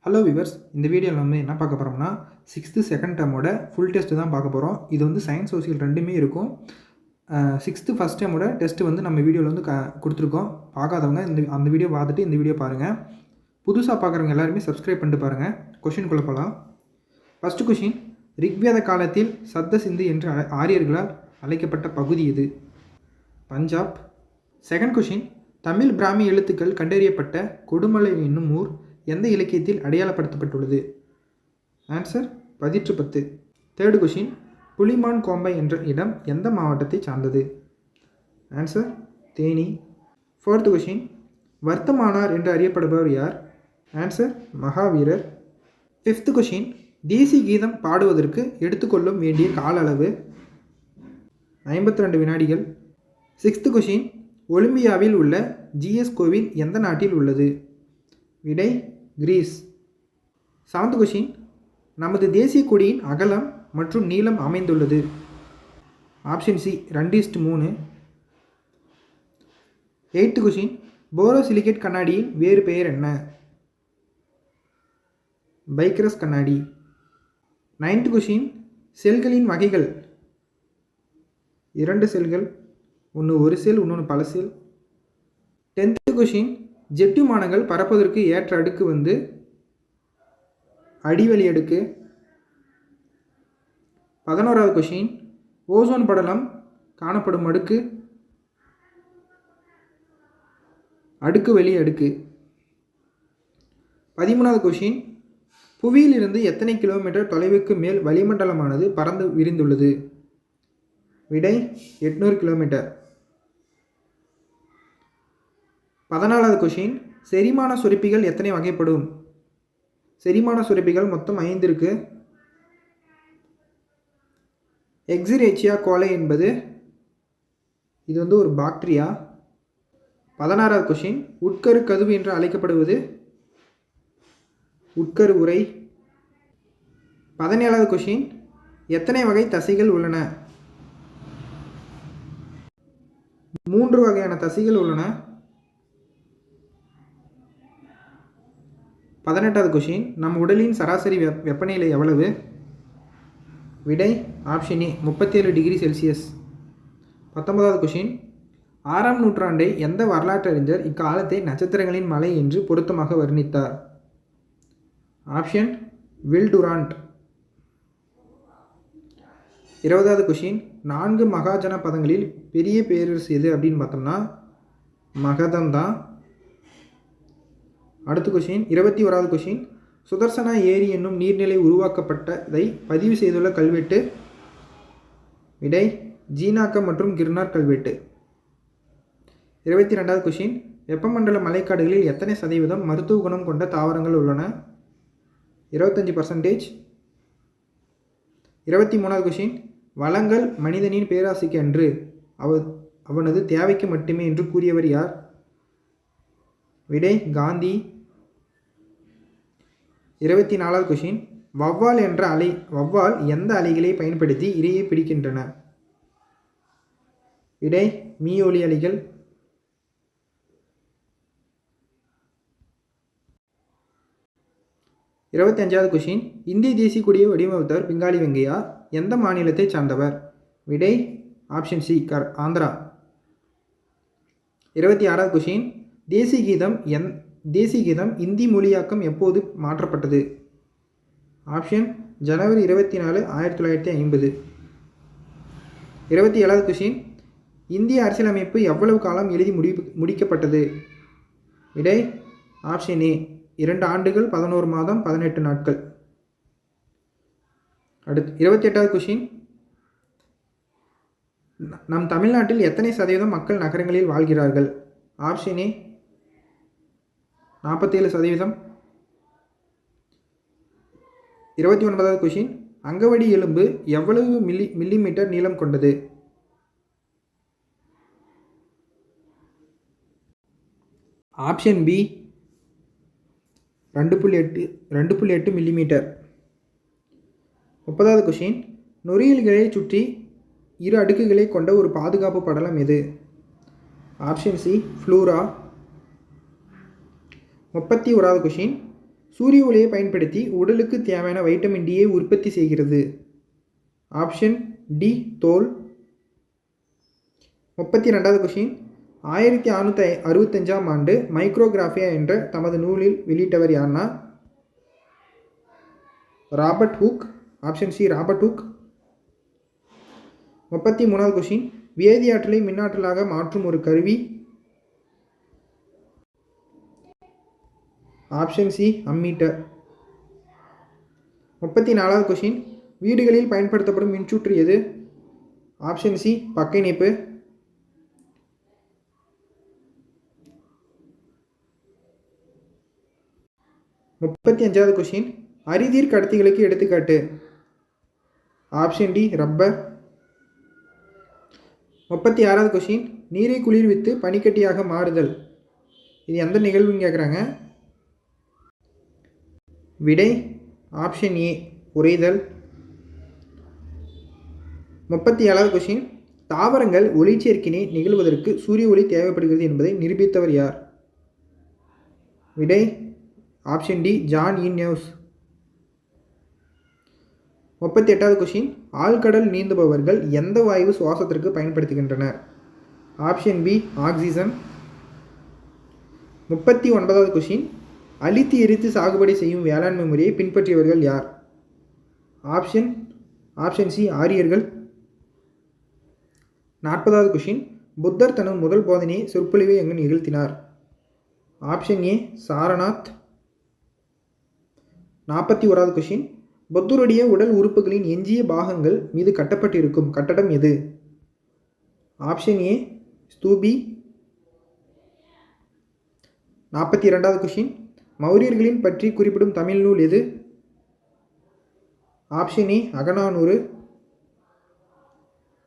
Hello viewers, இந்த வீடியோவில் நம்ம என்ன பார்க்க போகிறோம்னா 6th செகண்ட் டேர்மோட ஃபுல் டெஸ்ட்டு தான் பார்க்க போகிறோம். இது வந்து சயின்ஸ் சோசியல் ரெண்டுமே இருக்கும். 6th ஃபஸ்ட் டேர்மோட டெஸ்ட்டு வந்து நம்ம வீடியோவில் வந்து கொடுத்துருக்கோம். பார்க்காதவங்க அந்த வீடியோ பார்த்துட்டு இந்த வீடியோ பாருங்கள். புதுசாக பார்க்குறவங்க எல்லாருமே சப்ஸ்கிரைப் பண்ணிட்டு பாருங்கள். கொஷின்குள்ளே போகலாம். ஃபஸ்ட்டு கொஷின், ரிக்வேத காலத்தில் சப்த சிந்து என்று ஆரியர்களால் அழைக்கப்பட்ட பகுதி எது? பஞ்சாப். செகண்ட் கொஷின், தமிழ் பிராமி எழுத்துக்கள் கண்டறியப்பட்ட கொடுமலை என்னும் ஊர் எந்த இலக்கியத்தில் அடையாளப்படுத்தப்பட்டுள்ளது? ஆன்சர் பதிற்று10. தேர்டு கொஷின், புலிமான் கோம்பை என்ற இடம் எந்த மாவட்டத்தை சார்ந்தது? ஆன்சர் தேனி. ஃபோர்த் கொஷின், வர்த்தமானார் என்று அறியப்படுபவர் யார்? ஆன்சர் மகாவீரர். ஃபிஃப்த் கொஷின், தேசிய கீதம் பாடுவதற்கு எடுத்துக்கொள்ளும் வேண்டிய கால அளவு 52 வினாடிகள். சிக்ஸ்த் கொஷின், ஒலிம்பியாவில் உள்ள ஜிஎஸ் கோவில் எந்த நாட்டில் உள்ளது? விடை கிரீஸ். செவன்த் கொஷின், நமது தேசிய கொடியின் அகலம் மற்றும் நீளம் அமைந்துள்ளது? Option C 2:3. Eighth question, borosilicate கண்ணாடியின் வேறு பெயர் என்ன? பைக்ரஸ் கண்ணாடி. நைன்த் கொஷின், செல்களின் வகைகள். 2 செல்கள், ஒன்று ஒரு செல், இன்னொன்று பல செல். 10th கொஷின், ஜெட் விமானங்கள் பறப்பதற்கு ஏற்ற அடுக்கு வந்து அடிவெளி அடுக்கு. 11வது கொஷின், ஓசோன் படலம் காணப்படும் அடுக்கு அடுக்கு வெளி அடுக்கு. 13வது கொஷின், புவியிலிருந்து எத்தனை கிலோமீட்டர் தொலைவுக்கு மேல் வளிமண்டலமானது பறந்து விரிந்துள்ளது? விடை 800 கிலோமீட்டர். 14வது கொஷின், செரிமான சுரப்பிகள் எத்தனை வகைப்படும்? செரிமான சுரப்பிகள் மொத்தம் 5 இருக்கு. எக்ஸிரேச்சியா கோலை என்பது இது வந்து ஒரு பாக்டீரியா. 16வது கொஷின், உட்கரு கதவு என்று அழைக்கப்படுவது? உட்கரு உறை. 17வது கொஷின், எத்தனை வகை தசைகள் உள்ளன? 3 வகையான தசைகள் உள்ளன. 18வது கொஷின், நம் உடலின் சராசரி வெப்பநிலை எவ்வளவு? விடை ஆப்ஷன் ஏ 37 டிகிரி செல்சியஸ். 19வது கொஷின், 6ஆம் நூற்றாண்டை எந்த வரலாற்றறிஞர் இக்காலத்தை நட்சத்திரங்களின் மலை என்று பொருத்தமாக வர்ணித்தார்? Option Will Durant. 20வது கொஷின், 4 மகாஜன பதங்களில் பெரிய பேரரசு எது அப்படின்னு பார்த்தோம்னா மகதம் தான். அடுத்த கொஷின், 21வது கொஷின், சுதர்சனா ஏரி என்னும் நீர்நிலை உருவாக்கப்பட்டதை பதிவு செய்துள்ள கல்வெட்டு? விடை ஜீனாக்கம் மற்றும் கிர்னார் கல்வெட்டு. 22வது கொஷின், வெப்பமண்டல மலைக்காடுகளில் எத்தனை சதவீதம் மருத்துவ குணம் கொண்ட தாவரங்கள் உள்ளன? 25%. 23வது கொஷின், வளங்கள் மனிதனின் பேராசைக்கு அன்று, அவனது தேவைக்கு மட்டுமே என்று கூறியவர் யார்? விடை காந்தி. 24வது கொஷின், வௌவால் எந்த அலைகளை பயன்படுத்தி இரையை பிடிக்கின்றன? விடை மீயொலி அலைகள். 25வது கொஷின், இந்திய தேசிய கொடியை வடிவமைத்தவர் பிங்காலி வெங்கையா எந்த மாநிலத்தை சார்ந்தவர்? விடை ஆப்ஷன் சி ஆந்திரா. 26வது கொஷின், தேசிய கீதம் இந்தி மொழியாக்கம் எப்போது மாற்றப்பட்டது? ஆப்ஷன் ஜனவரி 24, 1950. 27வது கொஷின், இந்திய அரசியலமைப்பு எவ்வளவு காலம் எழுதி முடிக்கப்பட்டது? விடை ஆப்ஷன் ஏ 2 ஆண்டுகள் 11 மாதம் 18 நாட்கள். அடுத்து 28வது கொஷின், நம் தமிழ்நாட்டில் எத்தனை சதவீதம் மக்கள் நகரங்களில் வாழ்கிறார்கள்? Option A 47%. 29வது கொஷின், அங்கவடி எலும்பு எவ்வளவு மில்லிமீட்டர் நீளம் கொண்டது? Option B 2.8 millimetre. 30வது கொஷின், நுரையீரல்களை சுற்றி 2 அடுக்குகளை கொண்ட ஒரு பாதுகாப்பு படலம் எது? Option C pleura. 31வது கொஷின், சூரிய ஒளியை பயன்படுத்தி உடலுக்கு தேவையான வைட்டமின் டியை உற்பத்தி செய்கிறது. ஆப்ஷன் டி தோல். 32வது கொஷின். 1665ஆம் ஆண்டு மைக்ரோகிராஃபியா என்ற தமது நூலில் வெளியிட்டவர் யார்னா? Robert Hooke. Option C Robert Hooke. 33வது கொஷின். வேதியாற்றலை மின்னாற்றலாக மாற்றும் ஒரு கருவி. Option C ammeter. 34வது கொஷின். வீடுகளில் பயன்படுத்தப்படும் மின்சுற்று எது? ஆப்ஷன் சி பக்க இணைப்பு. 35வது கொஷின். அரிதீர் கடத்திகளுக்கு எடுத்துக்காட்டு. Option D rubber. 36வது கொஷின். நீரை குளிர்வித்து பனிக்கட்டியாக மாறுதல், இது எந்த நிகழ்வுன்னு கேட்குறாங்க. விடை ஆப்ஷன் ஏ உறைதல். 37வது கொஷின். தாவரங்கள் ஒளிச்சேர்க்கினை நிகழ்வதற்கு சூரிய ஒளி தேவைப்படுகிறது என்பதை நிரூபித்தவர் யார்? விடை ஆப்ஷன் டி ஜான் ஈனியோஸ். 38வது கொஷின். ஆழ்கடல் நீந்துபவர்கள் எந்த வாயு சுவாசத்திற்கு பயன்படுத்துகின்றனர்? Option B oxygen. 39வது கொஷின். அழித்து எரித்து சாகுபடி செய்யும் வேளாண்மை முறையை பின்பற்றியவர்கள் யார்? ஆப்ஷன் சி ஆரியர்கள். 40வது கொஷின். புத்தர் தனது முதல் போதனையை சொற்பொழிவை எங்கு நிகழ்த்தினார்? Option A Sarnath. 41வது கொஷின். புத்தருடைய உடல் உறுப்புகளின் எஞ்சிய பாகங்கள் மீது கட்டப்பட்டிருக்கும் கட்டடம் எது? ஆப்ஷன் ஏ ஸ்தூபி. 42வது கொஷின். மௌரியர்களின் பற்றி குறிப்பிடும் தமிழ் நூல் எது? Option A Akananuru.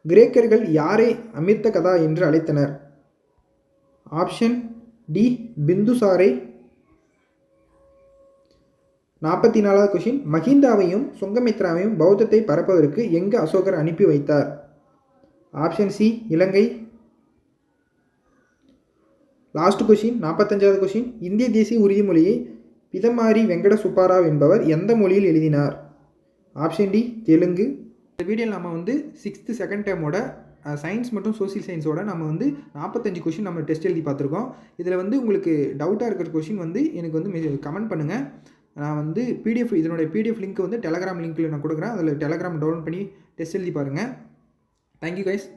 கிரேக்கர்கள் யாரை அமிர்த கதா என்று அழைத்தனர்? ஆப்ஷன் டி பிந்துசாரை. 44வது கொஷின். மகிந்தாவையும் சுங்கமித்ராவையும் பௌத்தத்தை பரப்புவதற்கு எங்கு அசோகர் அனுப்பி வைத்தார்? Option C Ilangai. Last question 45வது கொஷின். இந்திய தேசிய உறுதிமொழியை பிதமாரி வெங்கட சுப்பாராவ் என்பவர் எந்த மொழியில் எழுதினார்? Option D Telugu. இந்த வீடியோவில் நம்ம வந்து 6th செகண்ட் டேர்மோட சயின்ஸ் மற்றும் சோசியல் சயின்ஸோட நம்ம வந்து 45 கொஷின் நம்ம டெஸ்ட் எழுதி பார்த்துருக்கோம். இதில் வந்து உங்களுக்கு டவுட்டாக இருக்கிற கொஷின் வந்து எனக்கு வந்து கமெண்ட் பண்ணுங்கள். நான் வந்து இதனுடைய பிடிஎஃப் லிங்க் வந்து டெலகிராம் லிங்க்கில் நான் கொடுக்குறேன். அதில் டெலகிராம் டவுன்லோட் பண்ணி டெஸ்ட் எழுதி பாருங்கள். Thank you guys.